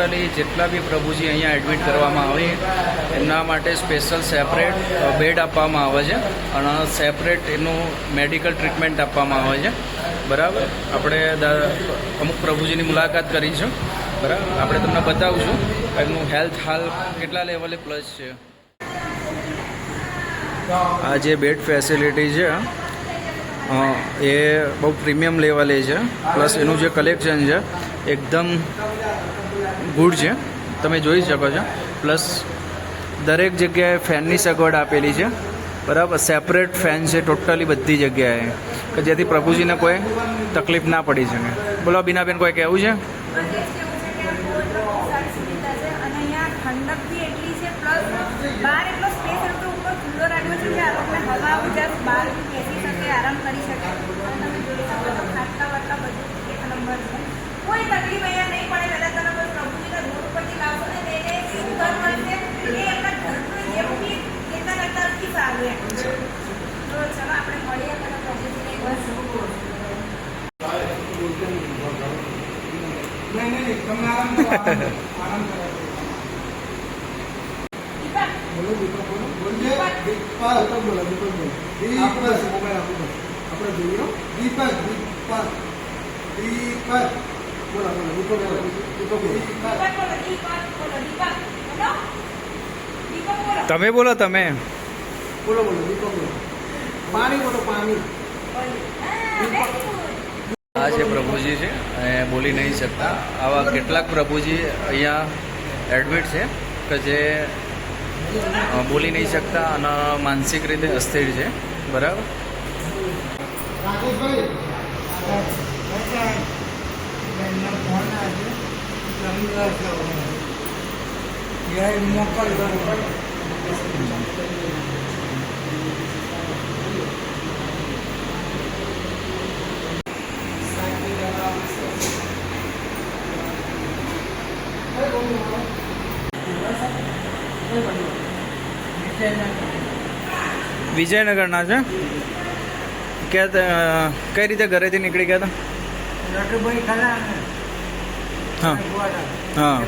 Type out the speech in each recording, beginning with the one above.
Totally જેટલા બી પ્રભુજી અહીંયા એડમિટ કરવામાં આવે એમના માટે સ્પેશિયલ સેપરેટ બેડ આપવામાં આવે છે અને સેપરેટ એનું મેડિકલ ટ્રીટમેન્ટ આપવામાં આવે છે. બરાબર, આપણે અમુક પ્રભુજીની મુલાકાત કરીશું. બરાબર, આપણે તમને બતાવીશું એમનું હેલ્થ હાલ કેટલા લેવલે પ્લસ છે. આ જે બેડ ફેસિલિટી છે એ બહુ પ્રીમિયમ લેવલે છે, પ્લસ એનું જે કલેક્શન છે એકદમ ગુડ છે, તમે જોઈ શકો છો. પ્લસ દરેક જગ્યાએ ફેનની સગવડ આપેલી છે. બરાબર, સેપરેટ ફેન છે ટોટલી બધી જગ્યાએ, કે જેથી પ્રભુજીને કોઈ તકલીફ ના પડી શકે. બોલો બીનાબેન, કોઈ કહેવું છે? આરામ કરી શકે. તમે જોઈ શકો છો ખાટલા વાટલા બધું એક નંબર છે. કોઈ તકલીફ અહીંયા નહીં પડે. પહેલાં તમે કોઈ પ્રભુજીના રોડ પરથી લાવશો ને એને સુંદર મળશે. એ એમના ઘરનું જેવું બી એમના કરતાં નથી સારું એમ. તો ચલો આપણે મળીએ પેલા પ્રભુજીને એક વાર શું બોલો. નહીં તમે આરામ કરો, આરામ કરો. બોલો દીપક, બોલો બોલજે. દીપક બોલો, દીપક બોલો. દીપક મોબાઈલ આપો, આપણે જોઈએ. દીપક દીપક દીપક બોલો બોલો. દીપક બોલો, દીપક બોલો. તમે બોલો, તમે બોલો બોલો. દીપક બોલો. પાણી બોલો, પાણી. આ જે પ્રભુજી છે એ બોલી નહીં શકતા. આવા કેટલાક પ્રભુજી અહીંયા એડમિટ છે કે જે બોલી નહીં શકતા અને માનસિક રીતે અસ્થિર છે. બરાબર, વિજયનગરના છે. કઈ રીતે ઘરેથી નીકળી ગયા હતા? હા હા,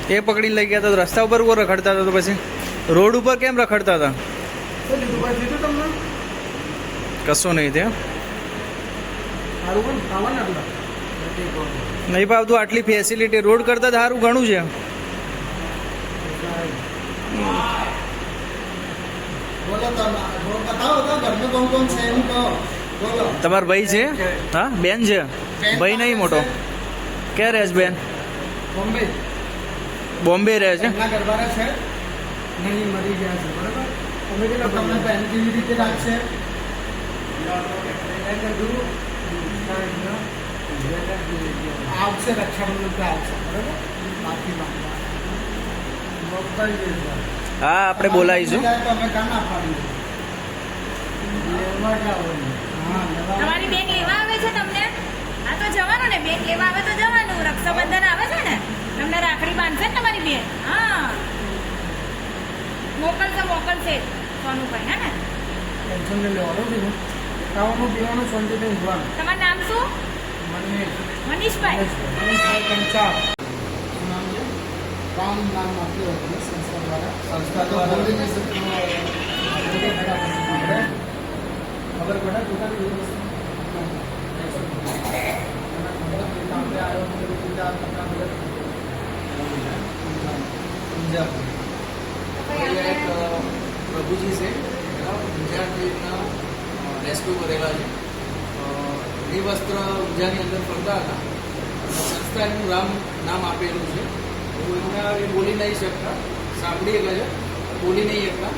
એ પકડી લઈ ગયા હતા. રસ્તા ઉપર રખડતા હતા, તો પછી રોડ ઉપર કેમ રખડતા હતા? કશું નહીં તે નહીં ભાવતું. આટલી ફેસિલિટી રોડ કરતાં સારું ઘણું છે. તમારા ભાઈ છે? હા, બેન છે? ભાઈ નહીં મોટો. ક્યાં રહે છે બેન? બોમ્બે રહે છે. આવશે રક્ષાબંધન પર આવશે. બરાબર, હા, આપણે બોલાવીશું. તમારી બેન લેવા આવે છે તમને? હા, તો જવાનું ને. બેન લેવા આવે તો જવાનું. રક્ષાબંધન આવે છે ને, તમને રાખડી બાંધશે ને તમારી બેન. હા, મોકલશે સોનુભાઈ. હે ને, ટેન્શન નહીં લેવાનું. ખાવાનું પીવાનું શાંતિથી ઊંઘવાનું. તમારું નામ શું? મનીષભાઈ. નામ આપ્યું હતું સંસ્થા દ્વારા. ખબર પડે ટોટલ પ્રભુજી છે, ગુજરાતના રેસ્ક્યુ કરેલા છે. નિવસ્ત્ર ઊંઝાની અંદર ફરતા હતા. સંસ્થા એનું નામ આપેલું છે. એમના એ બોલી નહીં શકતા, સાંભળી ગયા છે, બોલી નહીં શકતા.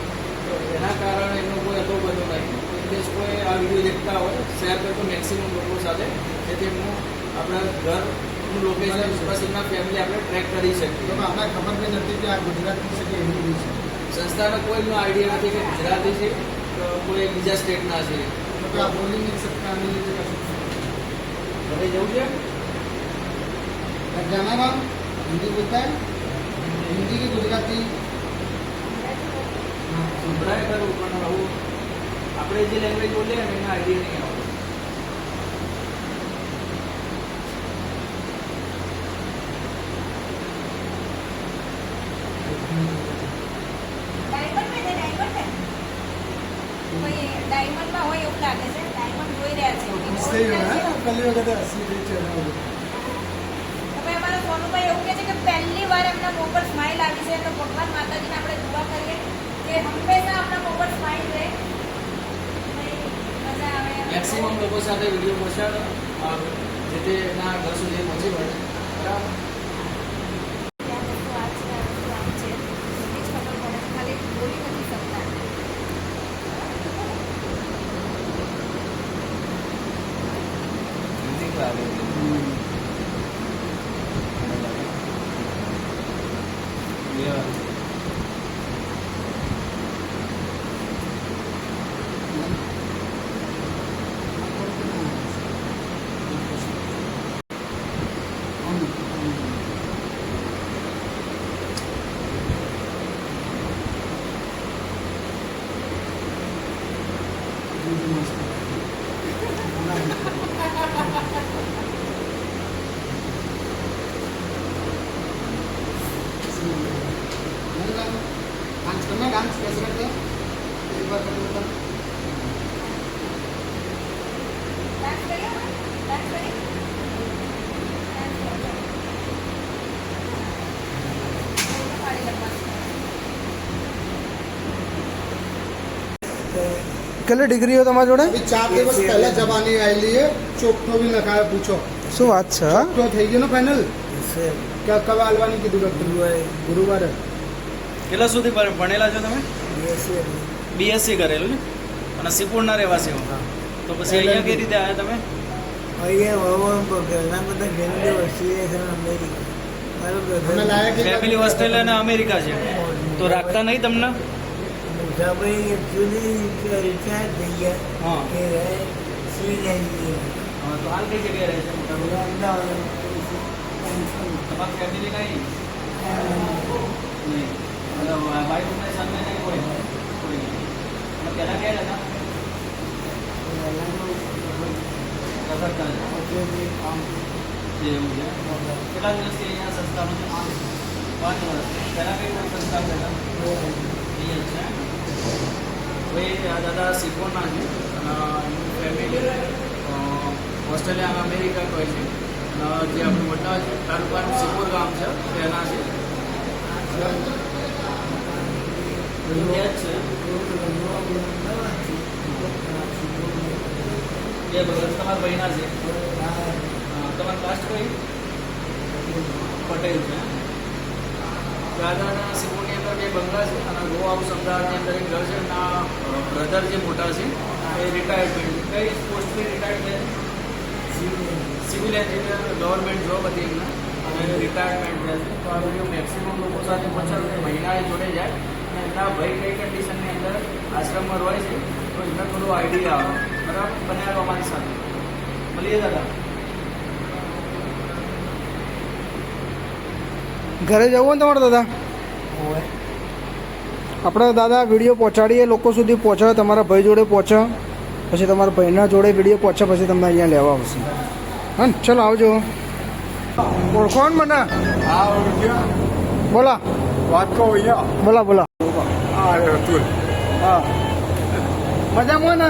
તો એના કારણે એમનો કોઈ હતો બધો નહીં. એટલે કોઈ આ વિડીયો દેખતા હોય શેર કરતો મેક્સિમમ લોકો સાથે, જેથી એમનું આપણા ઘરનું લોકેશન પછી એમના ફેમિલી આપણે ટ્રેક કરી શકીએ. આપણે ખબર બી નથી કે આ ગુજરાતની છે કે એવી છે. સંસ્થાનો કોઈ એમનો આઈડિયા નથી કે ગુજરાતી છે તો કોઈ બીજા સ્ટેટના છે. આ બોલી નહીં શકતા. ઘરે જવું છે? जाना बात हिंदी बोलता है, हिंदी की गुजराती સંભળાય ખરું, પણ આવું આપણે જે લેંગ્વેજ બોલીએ ને એના આઈડિયા નહીં આવે. ડાયમંડમાં હોય એવું લાગે છે. ડાયમંડ જોઈ રહ્યા છે. सही हो ना पहली वक्त अस्सी बीच હવે અમારા સોનુભાઈ એવું કહે છે કે પહેલી વાર એમના મોં પર સ્માઇલ આવી છે, તો ભગવાન માતાજીને આપણે દુઆ કરીએ કે હંમેશા આપણા મોં પર સ્માઇલ રહે. મજા આવે. મેક્સિમમ લોકો સાથે વિડીયો પહોંચાડો, જે તેના ઘર સુધી પહોંચી વળે. બરાબર. આ વસ્તુ આ છે, આ વસ્તુ આમ છે, બધી જ ખબર પડે છે. ખાલી બોલી નથી શકતા. डांस करना, डांस कैसे करते हैं एक बार कर लेता हूँ। ડાન્સ કરીએ અમે? ડાન્સ કરીએ? ડાન્સ કરીએ. પાડી લખવાનું. કેટલી ડિગ્રી હો તમારી જોડે? अभी 4 दिवस पहले जब आने आएली है ચોકઠો भी नखाया पूछो શું વાત છે હા? तो થઈ ગયો ને ફાઇનલ क्या कब आलवानी की डॉक्टर गुरुवार કેટલા સુધી ભણેલા છો તમે? બીએસસી કરેલું છે અને સિપુરના રહેવાસી હો. તો પછી અહીંયા કઈ રીતે આવ્યા તમે? हमें लाया कि ફેમિલી ઓસ્ટ્રેલિયા અને અમેરિકા છે, તો રાખતા નહીં તમને? હા હા, તો હાલ કઈ જગ્યાએ રહે છે? તમારી ફેમિલી નહીં? નહીં. અને વાઈફ ને સાથે નહીં કોઈ? કોઈ નહીં. અને પહેલાં ક્યાં હતા? કલકત્તા છે. એવું છે. કેટલા દિવસથી અહીંયા સંસ્થામાં છે? 5 વર્ષ. પહેલાં કઈ કોઈ સંસ્થા પહેલાં અહીંયા છે. ભાઈ આ દાદા સિકોના છે અને એમની ફેમિલી ઓસ્ટ્રેલિયા અને અમેરિકા કહે છે. અને જે આપણું મોટા છે તાલુકાનું સિકોર ગામ છે તેના છે. ત્યાં જ છે. બે બ્રધર્સ તમારા ભાઈના છે. તમારી કાસ્ટ કઈ? પટેલ છે. દાદાના સિકોની અંદર બે બંગલા છે અને રો હાઉસ અમદાવાદની અંદર એક ઘર છે. એમના બ્રધર જે મોટા છે એ રિટાયર્ડમેન્ટ કઈ પોસ્ટથી રિટાયર્ડ થયા? સિવિલ એન્જિનિયર, ગવર્મેન્ટ જોબ હતી એમને અને રિટાયરમેન્ટ થયા છે. તો આ વિડીયો મેક્સિમમ લોકો સાથે પહોંચાડો કે મહિનાએ જોડે જાય અને એમના ભાઈ કઈ કન્ડિશનની અંદર આશ્રમમાં રહે છે તો એમને થોડું આઈડિયા આવે. બરાબર, બનાવો અમારી સાથે મળીએ દાદા. ઘરે જવું ને તમારે દાદા? આપણે દાદા વિડીયો પહોંચાડીએ, લોકો સુધી પહોંચે, તમારા ભાઈ જોડે પહોંચે, પછી તમારા ભાઈના જોડે વિડીયો પહોંચે, પછી તમને અહીંયા લેવા આવશે. હા ને, ચલો આવજો. ઓળખો ને મને? हाँ और क्या બોલા बात को भैया બોલા બોલા. हाँ रतुल હા મજામાં ને?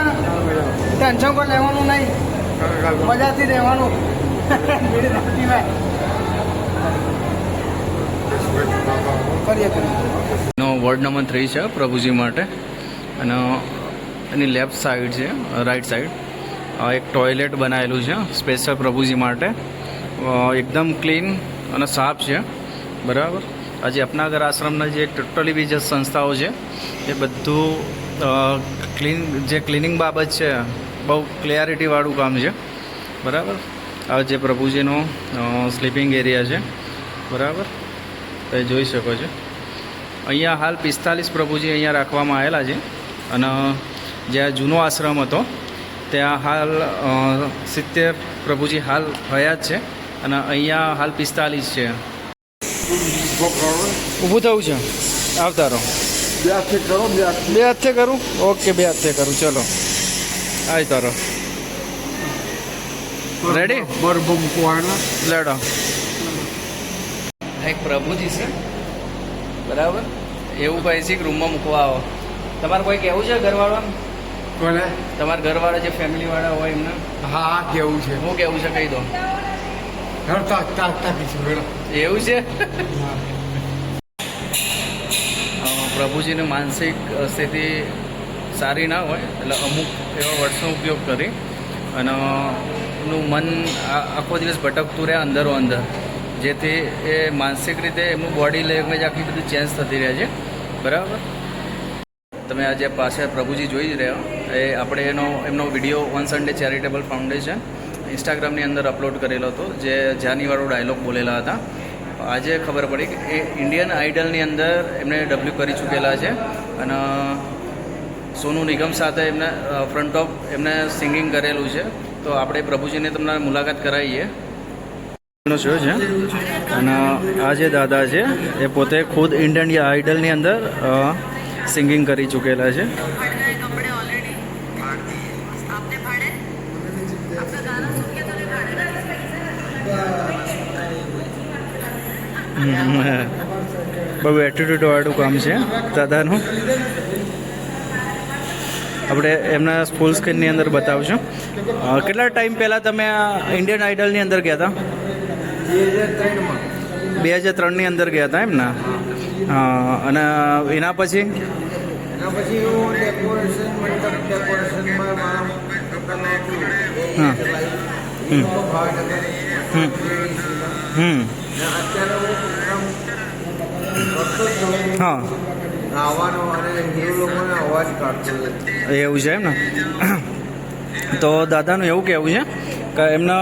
ટેન્શન કોઈ લેવાનું નહીં, મજાથી રહેવાનું. કરીએ કરીએ. નો વોર્ડ નંબર 3 છે પ્રભુજી માટે અને એની લેફ્ટ સાઈડ છે, રાઈટ સાઈડ એક ટોયલેટ બનાવેલું છે સ્પેશિયલ પ્રભુજી માટે. એકદમ ક્લીન અને સાફ છે. બરાબર. આજે અપનાગર આશ્રમના જે ટોટલી બી જે સંસ્થાઓ છે એ બધું જે ક્લિનિંગ બાબત છે બહુ ક્લિયરિટીવાળું કામ છે. બરાબર. આ જે પ્રભુજીનો સ્લીપિંગ એરિયા છે. બરાબર, તો એ જોઈ શકો છો. અહીંયા હાલ 45 પ્રભુજી અહીંયા રાખવામાં આવેલા છે અને જ્યાં જૂનો આશ્રમ હતો ત્યાં હાલ 70 પ્રભુજી હાલ હયાત છે અને અહીંયા હાલ 45 છે. ઊભું થવું છે? આવતા રહો. બે હાથે કરું? ઓકે, બે હાથે કરું. ચલો આવતા રહો. રેડી? લેડો. એક પ્રભુજી છે. બરાબર, એવું કહે છે કે રૂમમાં મૂકવા આવો. તમારે કોઈ કહેવું છે ઘરવાળાને? કોને તમારા ઘરવાળા જે ફેમિલીવાળા હોય એમને હા કેવું છે શું કેવું છે કહી દો. તાકીશું મેડમ એવું છે. પ્રભુજીની માનસિક સ્થિતિ સારી ના હોય એટલે અમુક એવા વર્ષનો ઉપયોગ કરી અને એમનું મન આખો દિવસ ભટકતું રહે અંદરો અંદર, જેથી એ માનસિક રીતે એમનું બોડી લેંગ્વેજ આખી બધી ચેન્જ થતી રહે છે. બરાબર. તમે આજે પાસે પ્રભુજી જોઈ જ રહ્યા એ આપણે એમનો video on Sunday charitable foundation ઇન્સ્ટાગ્રામની અંદર અપલોડ કરેલો હતો, જે જાનીવાળો ડાયલોગ બોલેલા હતા. આજે ખબર પડી કે એ ઇન્ડિયન આઇડલની અંદર એમને ડબલ્યુ કરી ચૂકેલા છે અને સોનુ નિગમ સાથે એમને ફ્રન્ટ ઓફ એમને સિંગિંગ કરેલું છે. તો આપણે પ્રભુજીને તમને મુલાકાત કરાવીએ. શો છે અને આ જે દાદા છે એ પોતે ખુદ ઇન્ડિયન આઇડલની અંદર સિંગિંગ કરી ચૂકેલા છે. બહુ એટીટ્યુડ વાળું કામ છે દાદાનું. આપણે એમના ફૂલ સ્ક્રીનની અંદર બતાવશું. કેટલા ટાઈમ પહેલાં તમે ઇન્ડિયન આઇડલની અંદર ગયા હતા? 2003ની અંદર ગયા હતા એમ ને? હા. અને એના પછી હું ડેકોરેશન મંડપ ડેકોરેશનમાં હા. હા આવવાનો અને હિન્દુ લોકોને અવાજ કાઢતો. એવું છે એમ ને? તો દાદાનું એવું કહેવું છે કે એમનો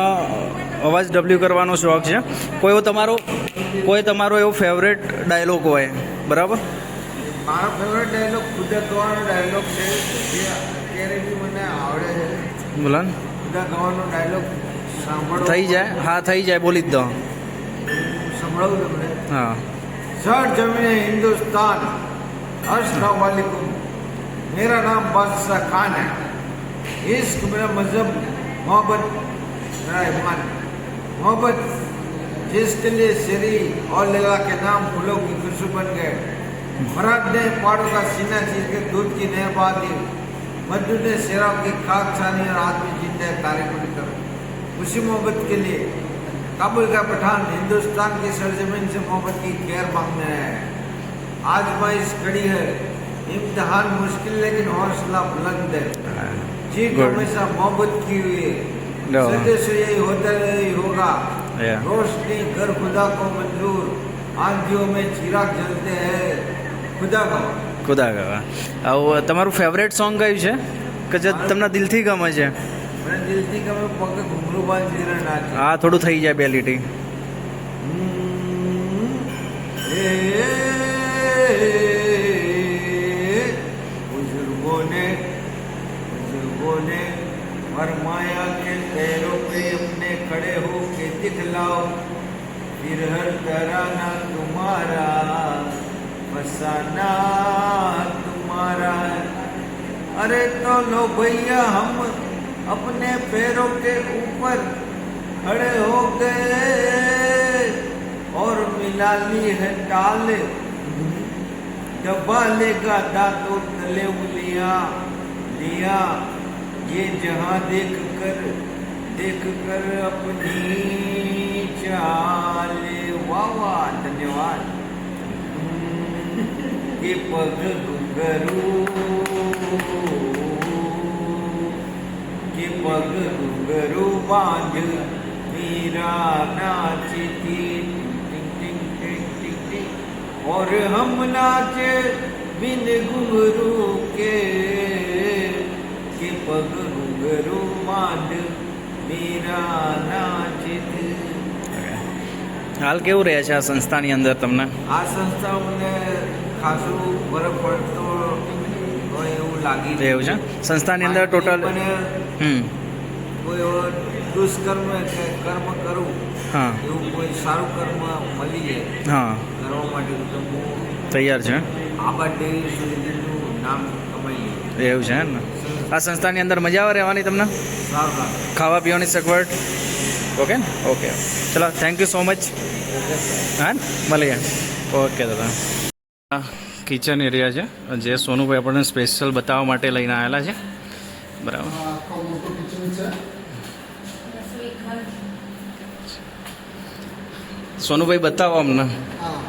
અવાજ ડબલ્યુ કરવાનો શોખ છે. કોઈ તમારો એવો ફેવરેટ ડાયલોગ હોય, બરાબર? મારો ફેવરેટ ડાયલોગ ખુદા ગવાનો ડાયલોગ છે, જે અત્યારે બી મને આવડે છે. બોલો ને. ખુદા ગવાનો ડાયલોગ સાંભળો થઈ જાય? હા થઈ જાય, બોલી જ દો. સંભળાવું તમને. હા. सर जमीन हिंदुस्तान अस्सलाम वालेकुम, मेरा नाम बादशाह खान है. इश्क मेरा मजहब, मोहब्बत मेरा ईमान, मोहब्बत जिसके लिए शरी और लैला के नाम फूलों की खुशबू बन गए. मराद ने पहाड़ों का सीना चीर के दूध की नहर बहा दी. मजदूर ने शेरों की खाक छानी और आदमी जिंदा तारीख कर. उसी मोहब्बत के लिए काबुल का पठान हिंदुस्तान की सरजमीन से मोहब्बत की खैर मांगने है. आज इस कड़ी है, इम्तिहान मुश्किल लेकिन हौसला बुलंद है. जीत Good. हमेशा मोहब्बत की हुई है. No. सदे से यही होता यही होगा. Yeah. रोशनी घर खुदा को मंजूर, आंधियों में चिराग जलते हैं खुदा को. ખુદા ગવા. આવું તમારું ફેવરેટ સોંગ કયું છે કે જે તમને દિલથી ગમે છે? મને દિલથી ગમે પગ ઘૂંઘરું બાંધી નાચે. આ થોડું થઈ જાય બે લીટી. बुजुर्गों ने फरमाया के पैरों पे अपने खड़े हो के दिखलाओ, फिर हर तराना तुम्हारा फसाना तुम्हारा है. अरे तो लो भैया हम अपने पैरों के ऊपर खड़े हो गए और मिला ली है टाल, दबा लेगा दांतों तले उंगलियां लिया. ये जहां देख कर अपनी चाल. वाह वाह, धन्यवाद. ये पग घुंघरू के पग घुंघरू बांध मीरा नाची थी टिंग टिंग टिंग टिंग टिंग, और हम नाचे बिन घुंघरू के पग घुंघरू बांध मीरा नाची थी. હાલ કેવું રહે છે આ સંસ્થાની અંદર તમને? આ સંસ્થા મને ખાસું ફરક પડતો હોય એવું લાગી રહ્યું. એવું છે? સંસ્થાની અંદર ટોટલ મને કોઈ એવો દુષ્કર્મ કે કર્મ કરું હા એવું કોઈ સારું કર્મ મળી જાય હા કરવા માટે તો હું તૈયાર છે. આબા ડેરી સુધીનું નામ કમાઈ લઉં. એવું છે ને? આ સંસ્થાની અંદર મજા આવે રહેવાની તમને? સારું લાગે. ખાવા પીવાની સગવડ ઓકે ને? ઓકે ચલો, થેન્ક યુ સો મચ. હા ને? મળીએ. ઓકે દાદા. કિચન એરિયા છે જે સોનુભાઈ આપણને સ્પેશિયલ બતાવવા માટે લઈને આવેલા છે. બરાબર. આખો મોટો કિચન છે. રસોઈ ઘર. સોનુભાઈ બતાવો અમને. હા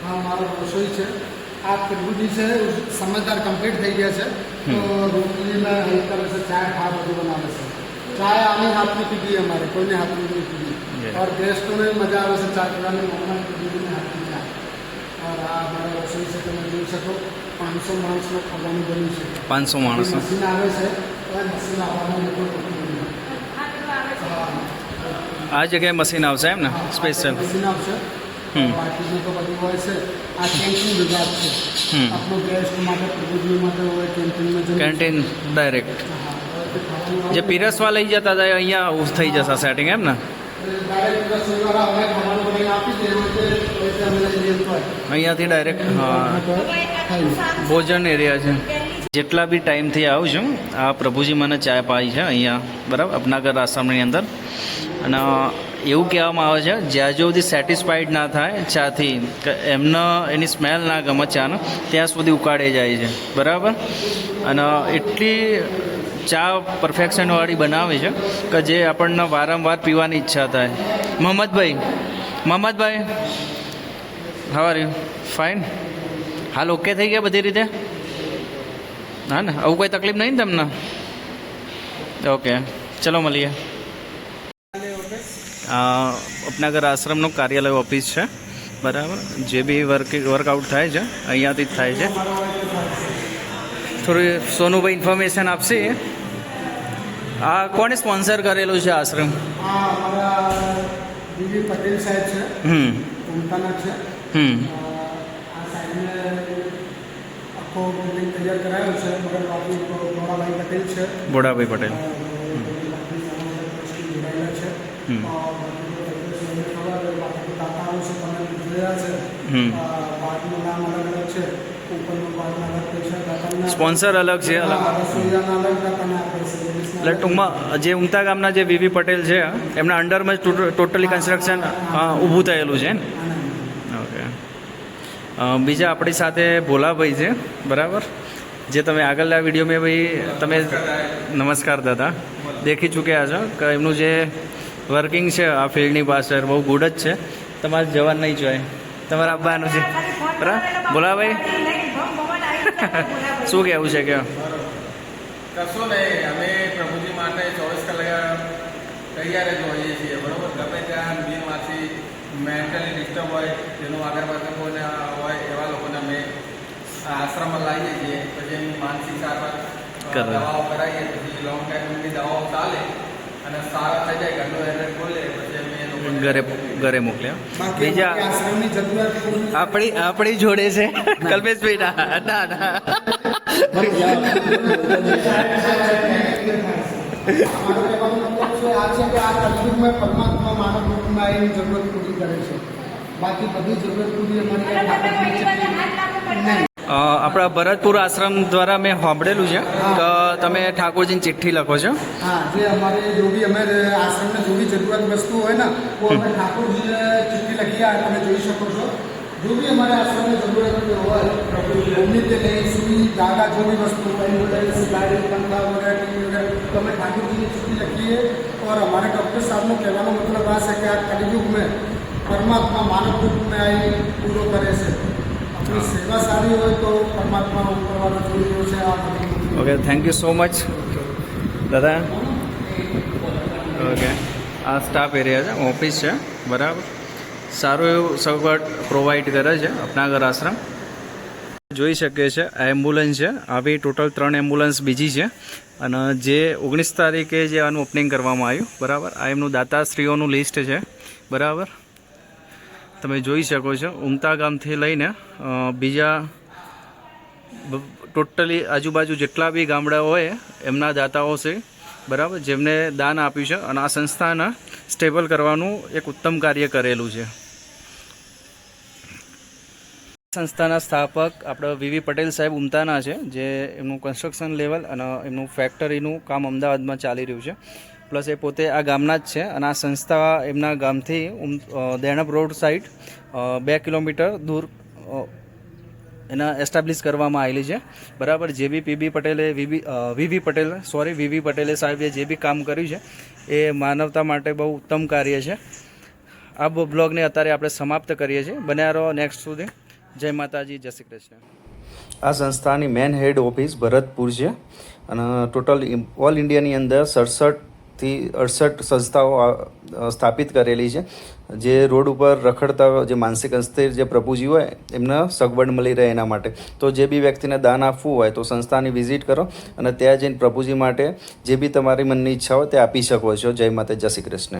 હા મારો રસોઈ છે. આ પ્રભુજી છે સમજદાર કમ્પ્લીટ થઈ ગયા છે. તો રોટલીના હેલ્પ કરે છે, ચાય ખા બધું બનાવે છે. ચાય આની હાથની પીધી અમારે, કોઈને હાથની નહીં પીધી. और गेस्टोને મજા આવે છે ચા પીવાની, મમ્માને પ્રભુજીને હાથની ચા. और આ મારા રસોઈ છે, તમે જોઈ શકો 500 માણસનો ખાવાનું બન્યું છે. 500 માણસો. મશીન આવે છે, તો મશીન આવવાનું લોકો રોટલી આ બધું આવે છે. હા આ જગ્યાએ મશીન આવશે એમ ને સ્પેશિયલ. મશીન આવશે. હમ. બાકીનું તો બધું હોય છે. આ કેન્ટીન વિભાગ છે. હમ. આપણો ગેસ્ટ માટે પ્રભુજી માટે હોય કેન્ટીનમાં જઈને કેન્ટીન ડાયરેક્ટ હા, હવે ખાવાનું જે પીરસવા લઈ જતા હતા અહીંયા થઈ જશે સેટિંગ એમ ને. ડાયરેક્ટ રસોઈવાળા હવે ખાવાનું બનાવીને આપી દે, એમાં જે પૈસા અમે લઈ લઈએ તો હોય. અહીંયાથી ડાયરેક્ટ ભોજન એરિયા છે. જેટલા બી ટાઈમથી આવું છું આ પ્રભુજી મને ચા પાઈ છે અહીંયા, બરાબર, અપનાગર આશ્રમની અંદર. અને એવું કહેવામાં આવે છે જ્યાં સુધી સેટિસ્ફાઈડ ના થાય ચાથી, કે એમને એની સ્મેલ ના ગમે ચાનો, ત્યાં સુધી ઉકાળે જાય છે, બરાબર. અને એટલી ચા પરફેક્શનવાળી બનાવે છે કે જે આપણને વારંવાર પીવાની ઈચ્છા થાય. મોહમ્મદભાઈ હાવ આર યુ? ફાઇન. હાલ ઓકે થઈ ગયા બધી રીતે? હા ને, આવું કોઈ તકલીફ નહીં ને તમને? ઓકે, ચલો મળીએ. અપનાગર આશ્રમનું કાર્યાલય ઓફિસ છે, બરાબર. જે બી વર્કઆઉટ થાય છે અહીંયાથી જ થાય છે. થોડી સોનુભાઈ ઇન્ફોર્મેશન આપશે. આ કોણે સ્પોન્સર કરેલું છે આશ્રમ? આ અમારા બીબી પટેલ સાહેબ છે, હમ ઉમતાના છે. હમ આ સાહેબને આખો બિલ્ડિંગ તૈયાર કરાયો છે, મગર બાકી મોરાભાઈ પટેલ છે. બોડાભાઈ પટેલ. જોડાયેલા છે. હમ. બાકી દાતાઓ છે, તમે જોયા છે. હમ. બાગનું નામ અલગ અલગ છે, ઉપરનું બાગના અલગ પૈસા દાતાના સ્પોન્સર અલગ છે, અલગ. રસોઈયાના અલગ દાતાના આપે છે. એટલે ટૂંકમાં જે ઉમતા ગામના જે વીવી પટેલ છે એમના અંડરમાં જ ટોટલી કન્સ્ટ્રક્શન ઊભું થયેલું છે ને. ઓકે. બીજા આપણી સાથે ભોલાભાઈ છે, બરાબર, જે તમે આગળના વિડીયોમાં ભાઈ તમે નમસ્કાર દાદા દેખી ચૂક્યા છો કે એમનું જે વર્કિંગ છે આ ફિલ્ડની પાછળ બહુ ગુડ જ છે. તમારે જવાનું નહીં જોઈએ, તમારે આવવાનું છે, બરાબર. ભોલાભાઈ શું કહેવું છે કે? કશું નહીં, અમે પ્રભુજી માટે 24 કલાક તૈયાર જ હોઈએ છીએ, બરાબર. ગમે ત્યાં બિનવાસી મેન્ટલી ડિસ્ટર્બ હોય, જેનું આગળ પાછળ કોઈને હોય એવા લોકોને અમે આશ્રમમાં લાવીએ છીએ. પછી એમની માનસિક સારવાર દવાઓ કરાવીએ, પછી લોંગ ટાઈમ એમની દવાઓ ચાલે અને સારા થઈ જાય, ઘરનું એડ્રેસ બોલે, પછી અમે એ લોકોને ઘરે મોકલ્યા. બાકી બીજા આશ્રમની જરૂરિયાત આપણી જોડે છે કલ્પેશભાઈ. ના ના પરમાત્મા માનવ રૂપમાં એની જરૂરત પૂરી કરે છે. બાકી બધી જરૂરત પૂરી અમારી આપણા ભરતપુર આશ્રમ દ્વારા મેં સાંભળેલું છે કે તમે ઠાકોરજીની ચિઠ્ઠી લખો છો. હા, જે અમારે જો બી અમે આશ્રમને જો બી જરૂરત વસ્તુ હોય ને તો અમે ઠાકોરજીને ચિઠ્ઠી લખી આ તમે જોઈ શકો છો. जो भी हमारे आश्रम में जरूरत હોય ઘરની તે લઈ સુઈ દાદા जो भी वस्तु एम्बुलेंस गाड़ी पंखा वगैरह टीवी वगैरह तो हमें ठाकुर जी की छुट्टी लगी है. और हमारे डॉक्टर साहब ने कहने का मतलब आ है कि आप कलयुग में परमात्मा मानव रूप में आई पूरो करे છે. अपनी सेवा सारी હોય તો પરમાત્મા ઉપર વાળો જોઈ છે. આ okay, thank you so much દાદા. ઓકે, આ સ્ટાફ એરિયા છે, ઓફિસ છે, બરાબર. સારું એવું સગવડ પ્રોવાઈડ કરે છે અપનાગર આશ્રમ. જોઈ શકીએ છીએ આ એમ્બ્યુલન્સ છે. આવી ટોટલ 3 એમ્બ્યુલન્સ બીજી છે. અને જે 19 તારીખે જે આનું ઓપનિંગ કરવામાં આવ્યું, બરાબર. આ એમનું દાતાશ્રીઓનું લિસ્ટ છે, બરાબર. તમે જોઈ શકો છો ઉમતા ગામથી લઈને બીજા ટોટલી આજુબાજુ જેટલા બી ગામડાઓ હોય એમના દાતાઓ છે, બરાબર, જેમને દાન આપ્યું છે. અને આ સંસ્થાને સ્ટેબલ કરવાનું એક ઉત્તમ કાર્ય કરેલું છે. સંસ્થાના સ્થાપક આપણે વીવી પટેલ સાહેબ ઉમતાના છે, જે એમનું કન્સ્ટ્રક્શન લેવલ અને એમનું ફેક્ટરીનું કામ અમદાવાદમાં ચાલી રહ્યું છે. પ્લસ એ પોતે આ ગામના જ છે. અને આ સંસ્થા એમના ગામથી દેણપ રોડ સાઈડ 2 કિલોમીટર દૂર એના એસ્ટાબ્લિશ કરવામાં આવેલી છે બરાબર. જે બી પીબી પટેલે વીવી પટેલે સાહેબે જે બી કામ કર્યું છે એ માનવતા માટે બહુ ઉત્તમ કાર્ય છે. આ બ્લોગને અત્યારે આપણે સમાપ્ત કરીએ છીએ. બન્યા રહો નેક્સ્ટ સુધી. જય માતાજી, જય શ્રી કૃષ્ણ. આ સંસ્થાની મેન હેડ ઓફિસ ભરતપુર છે અને ટોટલ ઓલ ઇન્ડિયાની અંદર 67 સંસ્થાઓ સ્થાપિત કરેલી છે, જે રોડ ઉપર રખડતા જે માનસિક અસ્થિર જે પ્રભુજી હોય એમને સગવડ મળી રહે એના માટે. તો જે બી વ્યક્તિને દાન આપવું હોય તો સંસ્થાની વિઝિટ કરો અને ત્યાં જઈને પ્રભુજી માટે જે બી તમારી મનની ઈચ્છા હોય તે આપી શકો છો. જય માતા, જય શ્રી કૃષ્ણ.